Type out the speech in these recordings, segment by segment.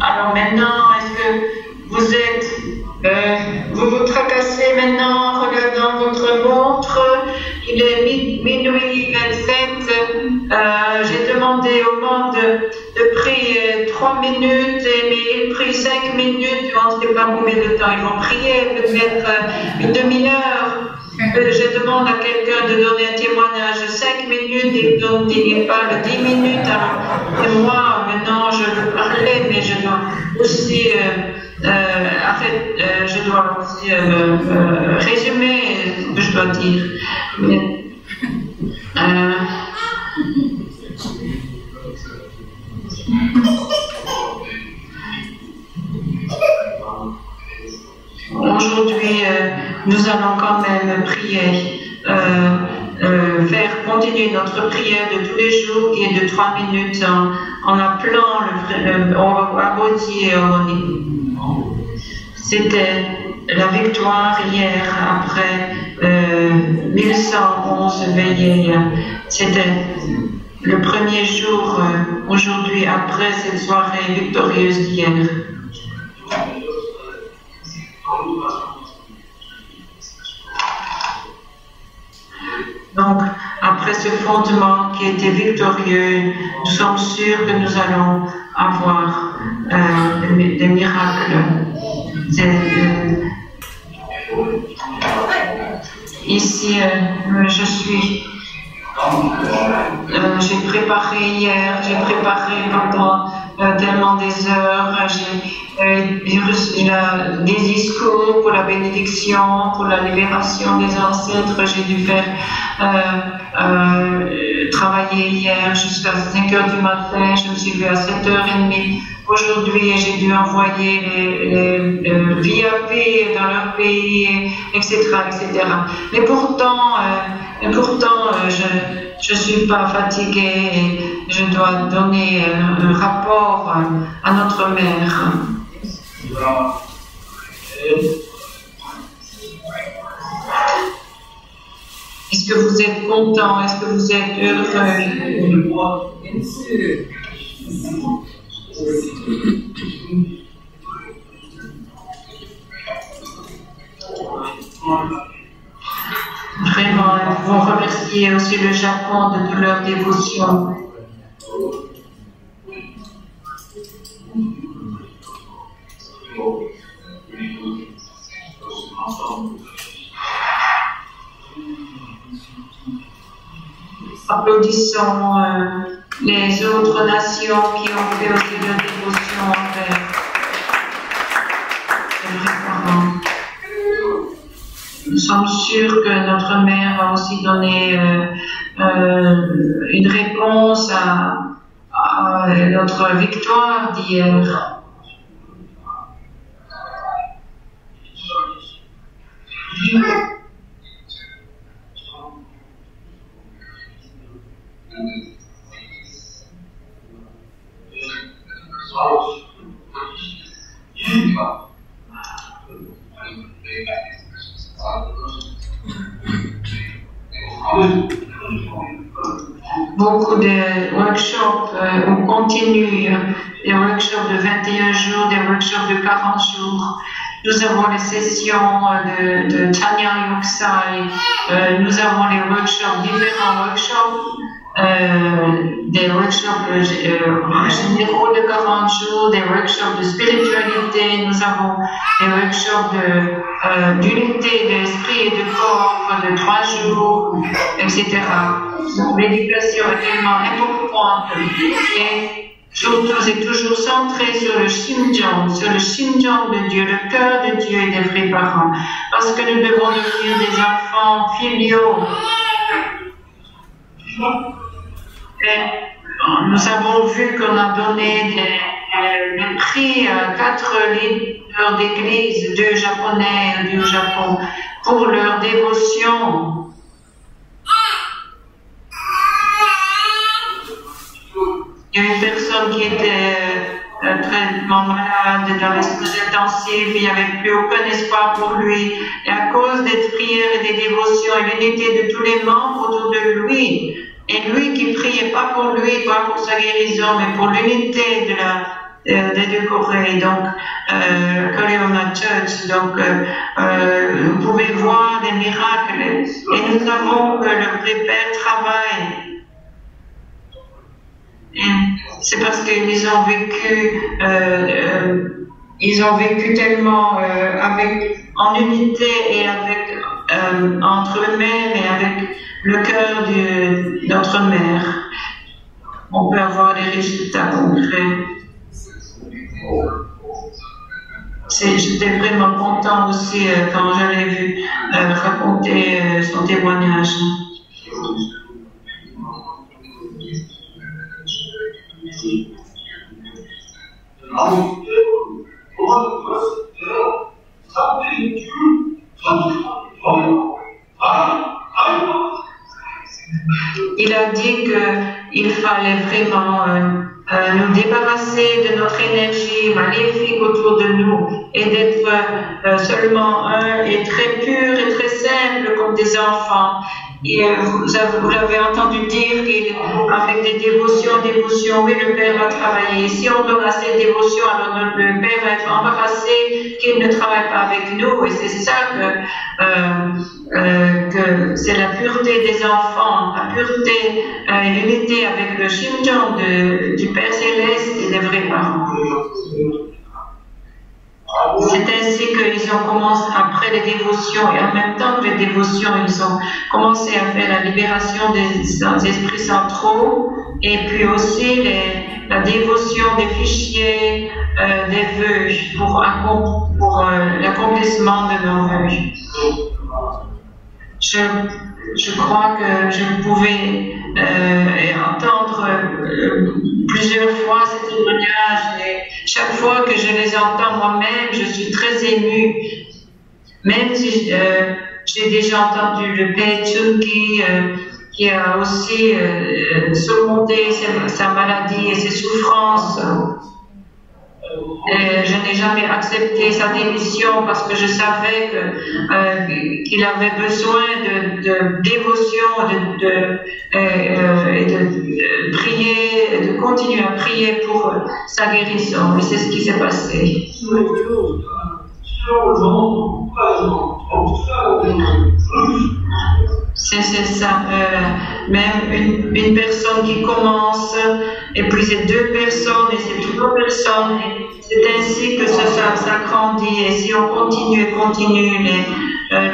Alors maintenant, est-ce que vous êtes, vous vous tracassez maintenant en regardant votre montre? Il est minuit 27. J'ai demandé au monde de prier 3 minutes, mais ils prient 5 minutes. On ne sait pas combien de temps ils vont prier, peut-être une demi-heure. Je demande à quelqu'un de donner un témoignage de 5 minutes et il parle 10 minutes. Et moi, maintenant, je veux parler, mais je dois aussi, je dois aussi résumer ce que je dois dire. Mais, aujourd'hui, nous allons quand même prier, faire continuer notre prière de tous les jours qui est de 3 minutes en appelant le Abodi. C'était la victoire hier après 1111 veillées. C'était le premier jour aujourd'hui après cette soirée victorieuse d'hier. Donc, après ce fondement qui était victorieux, nous sommes sûrs que nous allons avoir des miracles. Ici, je suis. J'ai préparé hier, j'ai préparé pendant tellement des heures, j'ai reçu des discours pour la bénédiction, pour la libération des ancêtres. J'ai dû faire travailler hier jusqu'à 5 h du matin, je me suis levée à 7 h 30. Aujourd'hui, j'ai dû envoyer les VIP dans leur pays, etc., etc. Mais pourtant, je ne suis pas fatiguée et je dois donner un rapport à notre mère. Est-ce que vous êtes content? Est-ce que vous êtes heureux? Vraiment, nous pouvons remercier aussi le Japon de toute leur dévotion. Applaudissons les autres nations qui ont fait aussi leur dévotion envers les vrais parents. Nous sommes sûrs que notre mère a aussi donné une réponse à notre victoire d'hier. Beaucoup de workshops, on continue, des workshops de 21 jours, des workshops de 40 jours. Nous avons les sessions de Tanya Yoksai, nous avons les workshops, différents workshops, des workshops généraux de 40 jours, des workshops de spiritualité, nous avons des workshops d'unité de l'esprit et de corps de 3 jours, etc. L'éducation est tellement importante et surtout c'est toujours centré sur le Shinjong de Dieu, le cœur de Dieu et des vrais parents, parce que nous devons devenir des enfants filiaux. Et nous avons vu qu'on a donné des prix à 4 leaders d'église, 2 japonais du Japon, pour leur dévotion. Il y a une personne qui était traitement malade dans les soins intensifs, il n'y avait plus aucun espoir pour lui. Et à cause des prières et des dévotions et l'unité de tous les membres autour de lui, et lui qui priait pas pour lui, pas pour sa guérison, mais pour l'unité des deux Corées, donc Koreana Church. Donc vous pouvez voir des miracles et nous savons que le vrai Père travaille. C'est parce qu'ils ont vécu tellement en unité et entre eux-mêmes et avec le cœur de notre mère. On peut avoir des résultats concrets. J'étais vraiment content aussi quand je l'ai vu raconter son témoignage. Il a dit qu'il fallait vraiment nous débarrasser de notre énergie maléfique autour de nous et d'être seulement un et très pur et très simple comme des enfants. Et vous l'avez entendu dire qu'avec des dévotions, oui, le Père va travailler. Si on donne assez de dévotions, alors le Père va être embarrassé qu'il ne travaille pas avec nous. Et c'est ça que c'est la pureté des enfants, la pureté et l'unité avec le Shinjong du Père Céleste et des vrais parents. C'est ainsi qu'ils ont commencé, après les dévotions, et en même temps que les dévotions, ils ont commencé à faire la libération des esprits centraux, et puis aussi la dévotion des fichiers, des vœux, pour l'accomplissement de nos vœux. Je crois que je pouvais entendre plusieurs fois ces témoignages et chaque fois que je les entends moi-même, je suis très émue. Même si j'ai déjà entendu le Père Chunki qui a aussi surmonté sa maladie et ses souffrances. Je n'ai jamais accepté sa démission parce que je savais qu'il avait besoin de dévotion et de prier, de continuer à prier pour sa guérison. Et c'est ce qui s'est passé. C'est ça. Même une personne qui commence, et puis c'est deux personnes, et c'est trois personnes. C'est ainsi que ça grandit. Et si on continue, le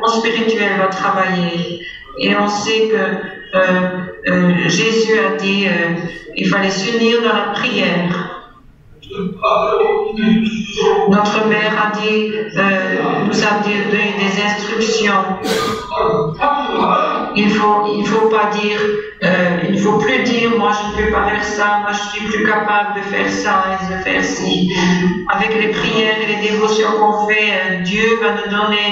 monde spirituel va travailler. Et on sait que Jésus a dit il fallait s'unir dans la prière. Notre mère a dit, nous a donné des instructions. Il faut pas dire, il faut plus dire, moi je ne peux pas faire ça, moi je suis plus capable de faire ça et de faire ci. Avec les prières et les dévotions qu'on fait, Dieu va nous donner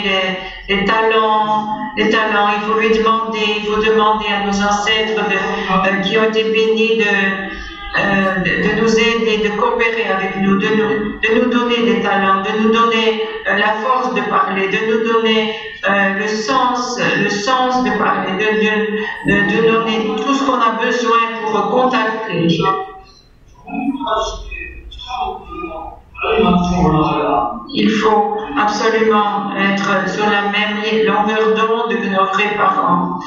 des talents. Il faut lui demander, à nos ancêtres qui ont été bénis de nous aider, de coopérer avec nous, de nous donner des talents, de nous donner la force de parler, de nous donner le sens de parler, de donner tout ce qu'on a besoin pour contacter. Il faut absolument être sur la même longueur d'onde que nos vrais parents.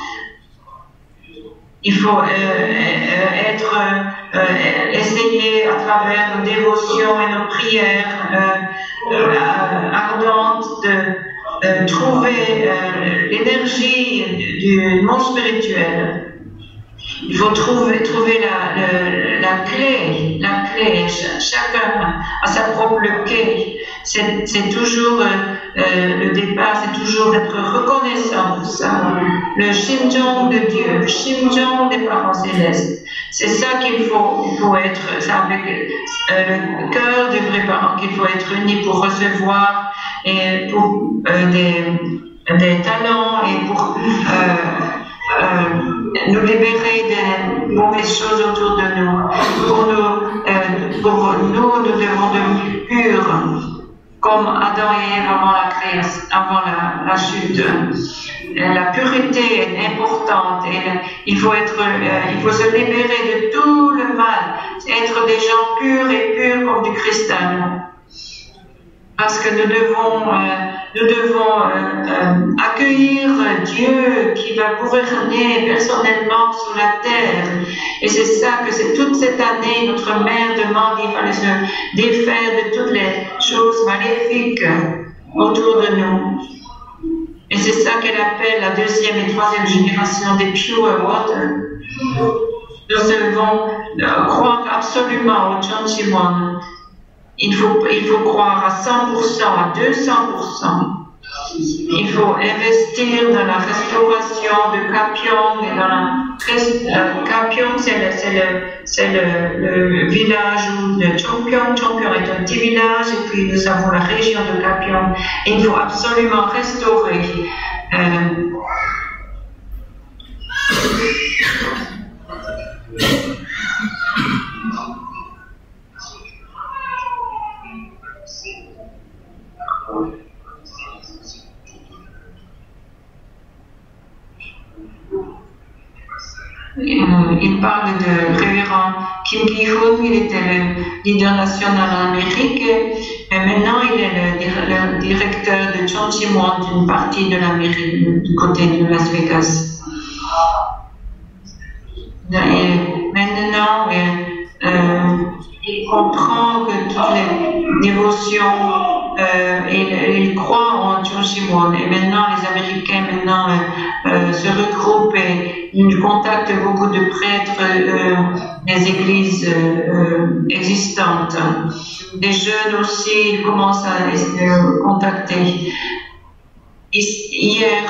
Il faut essayer à travers nos dévotions et nos prières ardentes de trouver l'énergie du monde spirituel. Il faut trouver la clé. Chacun a sa propre clé. C'est toujours le départ, c'est toujours d'être reconnaissant pour ça. Le Shinjong de Dieu, le Shinjong des parents célestes. C'est ça qu'il faut être, c'est avec le cœur des vrais parents qu'il faut être unis pour recevoir et pour des talents et pour nous libérer des mauvaises choses autour de nous. Pour nous devons devenir purs, comme Adam et Ève avant la chute. La pureté est importante et il faut se libérer de tout le mal, être des gens purs et purs comme du cristal. Parce que nous devons accueillir Dieu qui va gouverner personnellement sur la terre. Et c'est ça que c'est toute cette année, notre mère demande, il fallait se défaire de toutes les choses maléfiques autour de nous. Et c'est ça qu'elle appelle la deuxième et troisième génération des pure water. Nous devons croire absolument au Chonchimon. Il faut croire à 100%, à 200%. Il faut investir dans la restauration de Kapyong et dans la Kapyong, c'est le village où le Chongpyong est un petit village et puis nous avons la région de Kapyong. Et il faut absolument restaurer. Il parle de révérend Kim Ki-hoon, il était le leader national en Amérique, mais maintenant il est le directeur de Chonchimon d'une partie de l'Amérique, du côté de Las Vegas. Et maintenant, il comprend que toutes les dévotions, il croit en Chonchimon. Et maintenant, les Américains se regroupent et ils contactent beaucoup de prêtres des églises existantes. Des jeunes aussi, ils commencent à les contacter. Hier,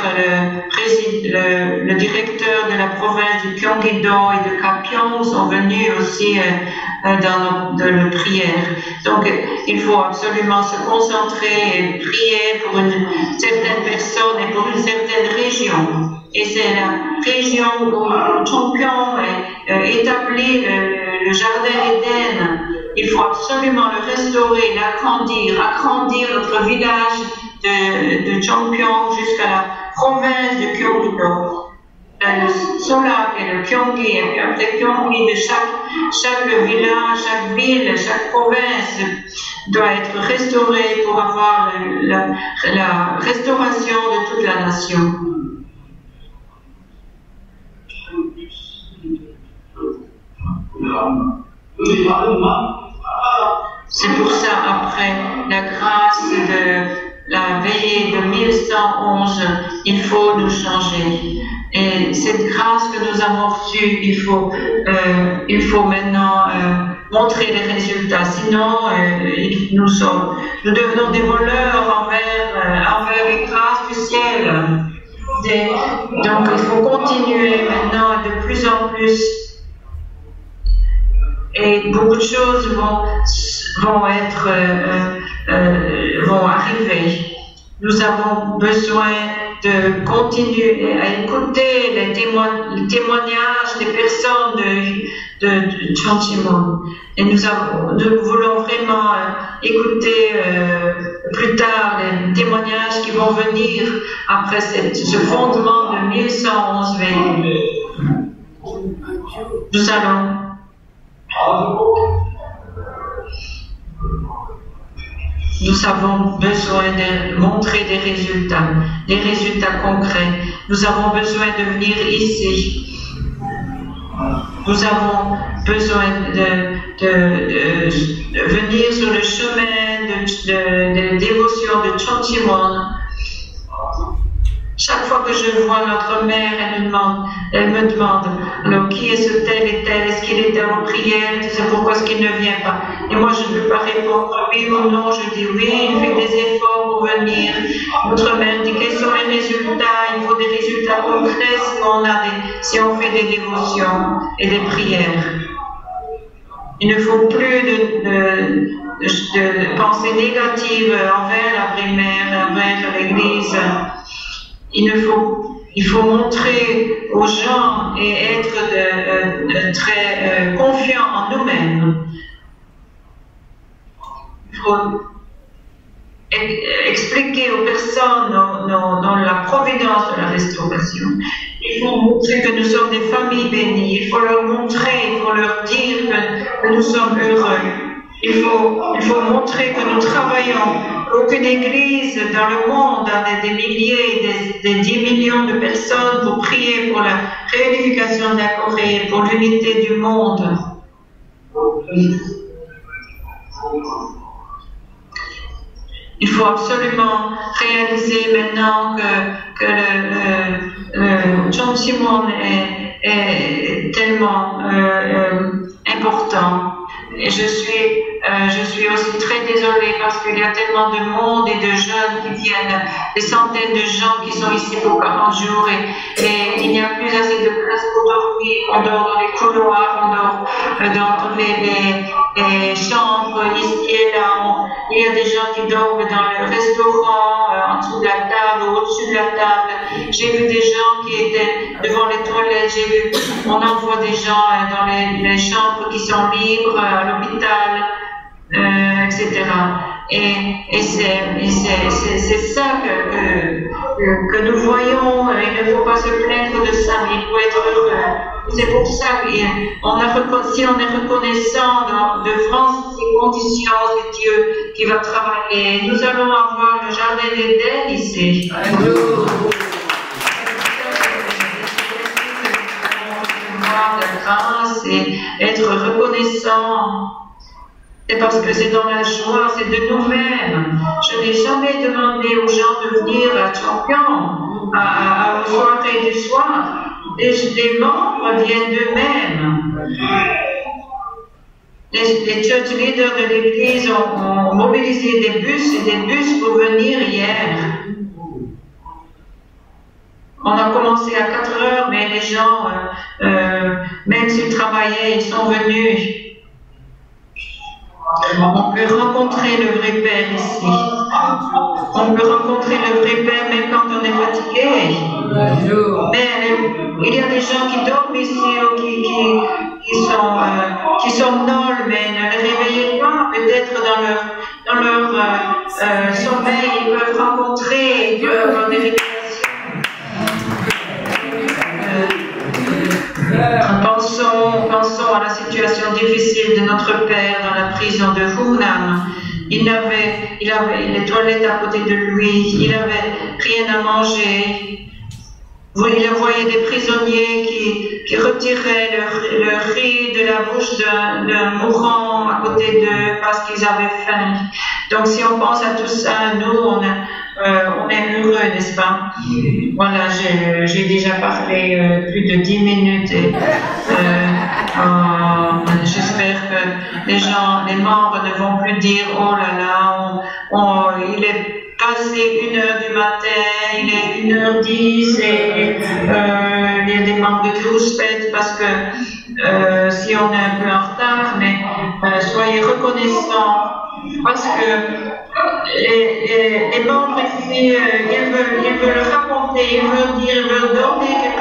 le directeur de la province du Gyeonggi-do et de Kapyong sont venus aussi dans nos prières. Donc, il faut absolument se concentrer et prier pour une certaine personne et pour une certaine région. Et c'est la région où Chongpyong établit le jardin d'Éden. Il faut absolument le restaurer, l'agrandir, agrandir notre village de Chongpyong jusqu'à la province de Gyeonggi-do. Le Solak et le Gyeonggi, et puis après Gyeonggi, de chaque village, chaque ville, chaque province doit être restaurée pour avoir la restauration de toute la nation. C'est pour ça, après la grâce de la veillée de 1111, il faut nous changer. Et cette grâce que nous avons reçue, il faut maintenant montrer les résultats. Sinon, nous devenons des voleurs envers les grâces du ciel. Donc, il faut continuer maintenant de plus en plus. Et beaucoup de choses vont arriver. Nous avons besoin de continuer à écouter les témoignages des personnes de Chonchimon. Et nous voulons vraiment écouter plus tard les témoignages qui vont venir après ce fondement de 1111 veillées. Nous avons besoin de montrer des résultats concrets. Nous avons besoin de venir ici. Nous avons besoin de venir sur le chemin de dévotion de Chonchimon. Chaque fois que je vois notre mère, elle me demande, alors qui est ce tel et tel, est-ce qu'il était en prière, tu sais pourquoi est-ce qu'il ne vient pas? Et moi je ne peux pas répondre oui ou non, je dis oui, il fait des efforts pour venir. Notre mère dit quels sont les résultats, il faut des résultats concrets si on fait des dévotions et des prières. Il ne faut plus de pensées négatives envers la primaire, envers l'Église. Il faut montrer aux gens et être très confiants en nous-mêmes. Il faut expliquer aux personnes dans la providence de la restauration. Il faut montrer que nous sommes des familles bénies. Il faut leur montrer, il faut leur dire que que nous sommes heureux. Il faut montrer que nous travaillons. Aucune église dans le monde a des milliers, des 10 millions de personnes pour prier pour la réunification de la Corée, pour l'unité du monde. Il faut absolument réaliser maintenant que le John Simon est tellement important. Et je suis aussi très désolée parce qu'il y a tellement de monde et de jeunes qui viennent, des centaines de gens qui sont ici pour 40 jours et il n'y a plus assez de place pour dormir. On dort dans les couloirs, on dort dans les chambres ici et là. Il y a des gens qui dorment dans le restaurant, en dessous de la table ou au-dessus de la table. J'ai vu des gens qui étaient devant les toilettes. On envoie des gens dans les chambres qui sont libres à l'hôpital, etc. Et c'est ça que nous voyons. Il ne faut pas se plaindre de ça, mais il faut être heureux. C'est pour ça que si on est reconnaissant devant ces conditions, c'est Dieu qui va travailler. Nous allons avoir le jardin d'Éden ici. De grâce et être reconnaissant. C'est parce que c'est dans la joie, c'est de nous-mêmes. Je n'ai jamais demandé aux gens de venir à Champion, à aux soirées du soir. Les membres viennent d'eux-mêmes. Les church leaders de l'église ont mobilisé des bus et des bus pour venir hier. On a commencé à 4 heures, mais les gens, même s'ils travaillaient, ils sont venus. On peut rencontrer le vrai Père ici. On peut rencontrer le vrai Père même quand on est fatigué. Mais il y a des gens qui dorment ici ou qui somnolent, mais ne les réveillez pas. Peut-être dans leur sommeil, ils peuvent rencontrer, ils peuvent avoir des révélations. Pensons à la situation difficile de notre père dans la prison de Hunan. Il avait les toilettes à côté de lui, il n'avait rien à manger. Il voyait des prisonniers qui retiraient le riz de la bouche d'un mourant à côté d'eux parce qu'ils avaient faim. Donc si on pense à tout ça, nous, on est heureux, n'est-ce pas? Voilà, j'ai déjà parlé plus de 10 minutes et j'espère que les membres ne vont plus dire « Oh là là, il est passé 1h du matin, il est 1h10 et il y a des membres de Cruspet parce que si on est un peu en retard, mais soyez reconnaissants parce que les membres ici, ils veulent raconter, ils veulent dire, ils veulent donner quelque